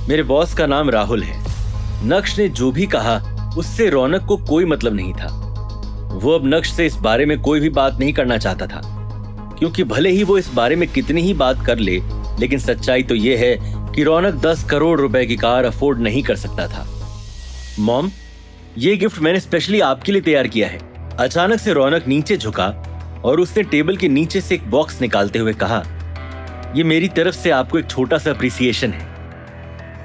मेरे बॉस का नाम राहुल है। नक्श ने जो भी कहा उससे रौनक को कोई मतलब नहीं था। वो अब नक्श से इस बारे में कोई भी बात नहीं करना चाहता था, क्योंकि भले ही वो इस बारे में कितनी ही बात कर ले, लेकिन सच्चाई तो ये है कि रौनक 10 करोड़ रुपए की कार अफोर्ड नहीं कर सकता था। मॉम, ये गिफ्ट मैंने स्पेशली आपके लिए तैयार किया है। अचानक से रौनक नीचे झुका और उसने टेबल के नीचे से एक बॉक्स निकालते हुए कहा, ये मेरी तरफ से आपको एक छोटा सा अप्रिसिएशन है।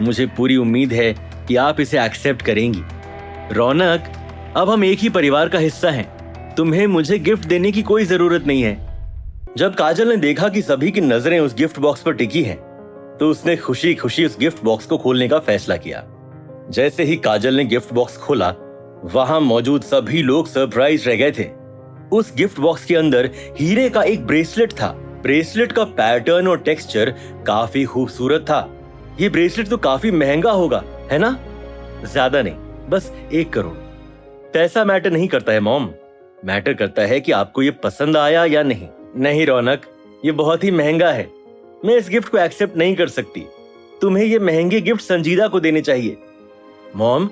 मुझे पूरी उम्मीद है कि आप इसे एक्सेप्ट करेंगी। रौनक, अब हम एक ही परिवार का हिस्सा हैं। तुम्हें मुझे गिफ्ट देने की कोई जरूरत नहीं है। जब काजल ने देखा कि सभी की नजरें उस गिफ्ट बॉक्स पर टिकी हैं, तो उसने खुशी खुशी उस गिफ्ट बॉक्स को खोलने का फैसला किया। जैसे ही काजल ने गिफ्ट बॉक्स खोला, वहां मौजूद सभी लोग सरप्राइज रह गए थे। उस गिफ्ट बॉक्स के अंदर हीरे का एक ब्रेसलेट था। ब्रेसलेट का पैटर्न और टेक्सचर काफी खूबसूरत था। ये ब्रेसलेट तो काफी महंगा होगा, है ना? ज्यादा नहीं, बस 1 करोड़। पैसा मैटर नहीं करता है मॉम, मैटर करता है कि आपको ये पसंद आया या नहीं। नहीं रौनक, ये बहुत ही महंगा है। मैं इस गिफ्ट को एक्सेप्ट नहीं कर सकती। तुम्हें ये महंगे गिफ्ट संजीदा को देने चाहिए। मॉम,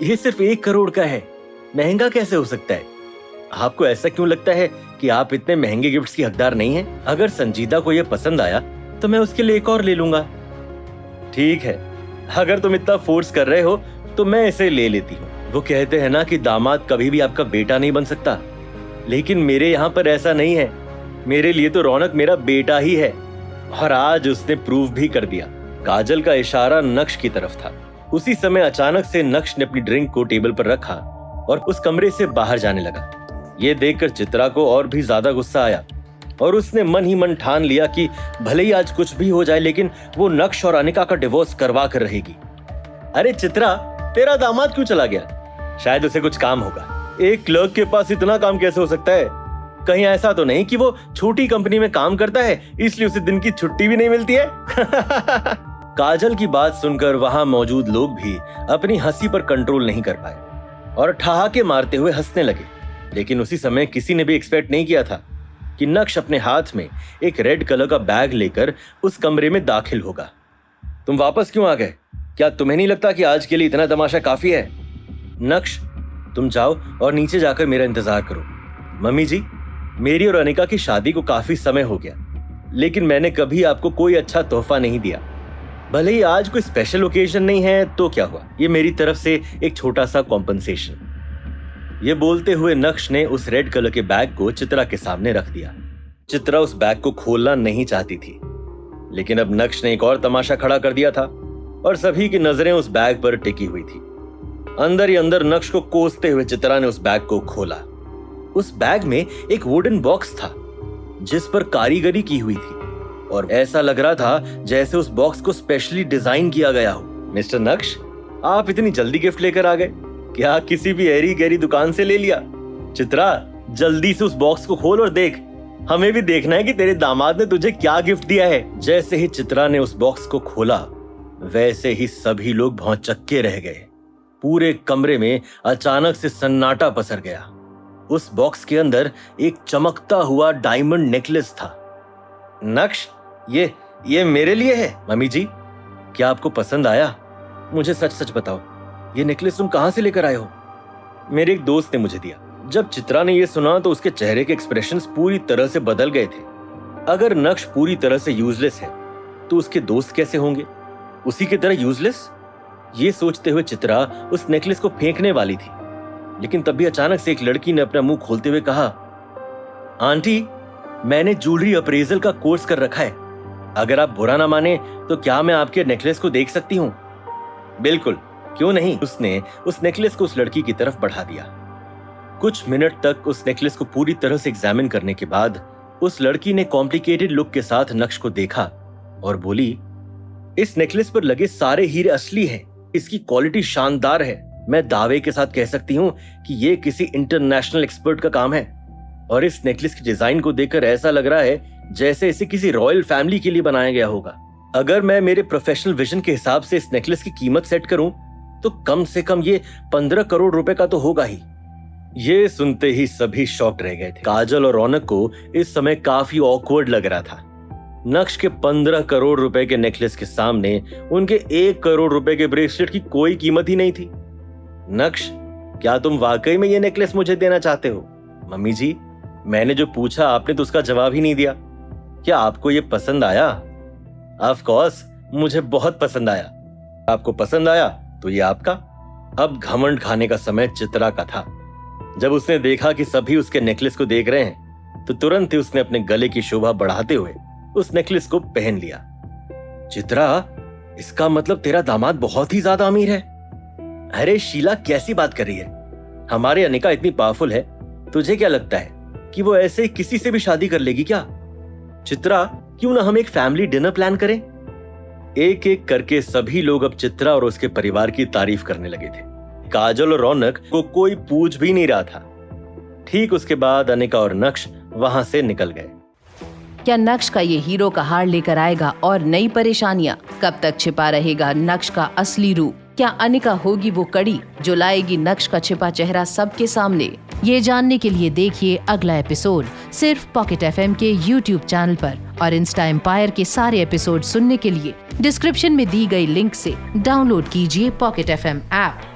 ये सिर्फ 1 करोड़ का है, महंगा कैसे हो सकता है? आपको ऐसा क्यों लगता है कि आप इतने महंगे गिफ्ट्स की हकदार नहीं हैं? अगर संजीदा को ये पसंद आया तो मैं उसके लिए एक और ले लूंगा। ठीक है, अगर तुम इतना फोर्स कर रहे हो तो मैं इसे ले लेती हूँ। वो कहते हैं ना कि दामाद कभी भी आपका बेटा नहीं बन सकता, लेकिन मेरे यहाँ पर ऐसा नहीं है। मेरे लिए तो रौनक मेरा बेटा ही है, और आज उसने प्रूव भी कर दिया। काजल का इशारा नक्श की तरफ था। उसी समय अचानक से नक्श ने अपनी ड्रिंक को टेबल पर रखा और उस कमरे से बाहर जाने लगा। ये देखकर चित्रा को और भी ज्यादा गुस्सा आया और उसने मन ही मन ठान लिया कि भले ही आज कुछ भी हो जाए, लेकिन वो नक्श और अनिका का डिवोर्स करवा कर रहेगी। अरे चित्रा, तेरा दामाद क्यों चला गया? शायद उसे कुछ काम होगा। एक क्लर्क के पास इतना काम कैसे हो सकता है? कहीं ऐसा तो नहीं कि वो छोटी कंपनी में काम करता है इसलिए उसे दिन की छुट्टी भी नहीं मिलती है? काजल की बात सुनकर वहां मौजूद लोग भी अपनी हंसी पर कंट्रोल नहीं कर पाए और ठहाके मारते हुए हंसने लगे। लेकिन उसी समय किसी ने भी एक्सपेक्ट नहीं किया था कि नक्श अपने हाथ में एक रेड कलर का बैग लेकर उस कमरे में दाखिल होगा। तुम वापस क्यों आ गए? क्या तुम्हें नहीं लगता कि आज के लिए इतना तमाशा काफी है? नक्श, तुम जाओ और नीचे जाकर मेरा इंतजार करो। मम्मी जी, मेरी और अनिका की शादी को काफी समय हो गया, लेकिन मैंने कभी आपको कोई अच्छा तोहफा नहीं दिया। भले ही आज कोई स्पेशल ओकेजन नहीं है तो क्या हुआ, ये मेरी तरफ से एक छोटा सा कॉम्पनसेशन। ये बोलते हुए नक्श ने उस रेड कलर के बैग को चित्रा के सामने रख दिया। चित्रा उस बैग को खोलना नहीं चाहती थी, लेकिन अब नक्श ने एक और तमाशा खड़ा कर दिया था और सभी की नजरें उस बैग पर टिकी हुई थी। अंदर ही अंदर नक्श को कोसते हुए चित्रा ने उस बैग को खोला। उस बैग में एक वुडन बॉक्स था जिस पर कारीगरी की हुई थी और ऐसा लग रहा था जैसे उस बॉक्स को स्पेशली डिजाइन किया गया हो। मिस्टर नक्श, आप इतनी जल्दी गिफ्ट लेकर आ गए? क्या किसी भी एरी गहरी दुकान से ले लिया? चित्रा, जल्दी से उस बॉक्स को खोल और देख। हमें भी देखना है कि तेरे दामाद ने तुझे क्या गिफ्ट दिया है। जैसे ही चित्रा ने उस बॉक्स को खोला, वैसे ही सभी लोग भौंचक्के रह गए। पूरे कमरे में अचानक से सन्नाटा पसर गया। उस बॉक्स के अंदर एक चमकता हुआ डायमंड नेकलेस था। नक्श, ये मेरे लिए है। मम्मी जी, क्या आपको पसंद आया? मुझे सच सच बताओ, ये नेकलेस तुम कहां से लेकर आए हो? मेरे एक दोस्त ने मुझे दिया। जब चित्रा ने यह सुना तो उसके चेहरे के एक्सप्रेशंस पूरी तरह से बदल गए थे। अगर नक्श पूरी तरह से यूजलेस है तो उसके दोस्त कैसे होंगे? उसी की तरह यूजलेस? ये सोचते हुए चित्रा उस नेकलेस को फेंकने वाली थी, लेकिन तभी अचानक से एक लड़की ने अपना मुंह खोलते हुए कहा, आंटी, मैंने ज्वेलरी अप्रेजल का कोर्स कर रखा है। अगर आप बुरा ना माने तो क्या मैं आपके नेकलेस को देख सकती हूँ? बिल्कुल, क्यों नहीं। उसने उस नेकलेस को उस लड़की की तरफ बढ़ा दिया। कुछ मिनट तक उस नेकलेस को पूरी तरह से एग्जामिन करने के बाद उस लड़की ने कॉम्प्लिकेटेड लुक के साथ नक्श को देखा और बोली, इस नेकलेस पर लगे सारे हीरे असली हैं। इसकी क्वालिटी शानदार है। मैं दावे के साथ कह सकती हूँ कि ये किसी इंटरनेशनल एक्सपर्ट का काम है। और इस नेकलेस की डिजाइन को देखकर ऐसा लग रहा है जैसे इसे किसी रॉयल फैमिली के लिए बनाया गया होगा। अगर मैं मेरे प्रोफेशनल विजन के हिसाब से इस नेकलेस की कीमत सेट करूं तो कम से कम ये 15 करोड़ रुपए का तो होगा ही। ये सुनते ही सभी शॉक्ड रह गए थे। काजल और रौनक को इस समय काफी ऑकवर्ड लग रहा था। नक्श के 15 करोड़ रुपए के नेकलेस के सामने उनके 1 करोड़ रुपए के ब्रेसलेट की कोई कीमत ही नहीं थी। नक्श, क्या तुम वाकई में ये नेकलेस मुझे देना चाहते हो? मम्मी जी, मैंने जो पूछा आपने तो उसका जवाब ही नहीं दिया। क्या आपको ये पसंद आया? ऑफ कोर्स, मुझे बहुत पसंद आया। आपको पसंद आया तो ये आपका। अब घमंड खाने का समय चित्रा का था। जब उसने देखा कि सभी उसके नेकलेस को देख रहे हैं तो तुरंत ही उसने अपने गले की शोभा बढ़ाते हुए उस नेकलेस को पहन लिया। चित्रा, इसका मतलब तेरा दामाद बहुत ही ज्यादा अमीर है। अरे शीला, कैसी बात कर रही है? हमारे अनिका इतनी पावरफुल है, तुझे क्या लगता है कि वो ऐसे ही किसी से भी शादी कर लेगी क्या? चित्रा, क्यों ना हम एक फैमिली डिनर प्लान करें? एक एक करके सभी लोग अब चित्रा और उसके परिवार की तारीफ करने लगे थे। काजल और रौनक को कोई पूछ भी नहीं रहा था। ठीक उसके बाद अनिका और नक्श वहां से निकल गए। क्या नक्श का ये हीरो का हार लेकर आएगा और नई परेशानियां? कब तक छिपा रहेगा नक्श का असली रूप? क्या अनिका होगी वो कड़ी जो लाएगी नक्श का छिपा चेहरा सबके सामने? ये जानने के लिए देखिए अगला एपिसोड सिर्फ पॉकेट FM के YouTube चैनल पर, और इंस्टा एम्पायर के सारे एपिसोड सुनने के लिए डिस्क्रिप्शन में दी गई लिंक से डाउनलोड कीजिए पॉकेट FM ऐप।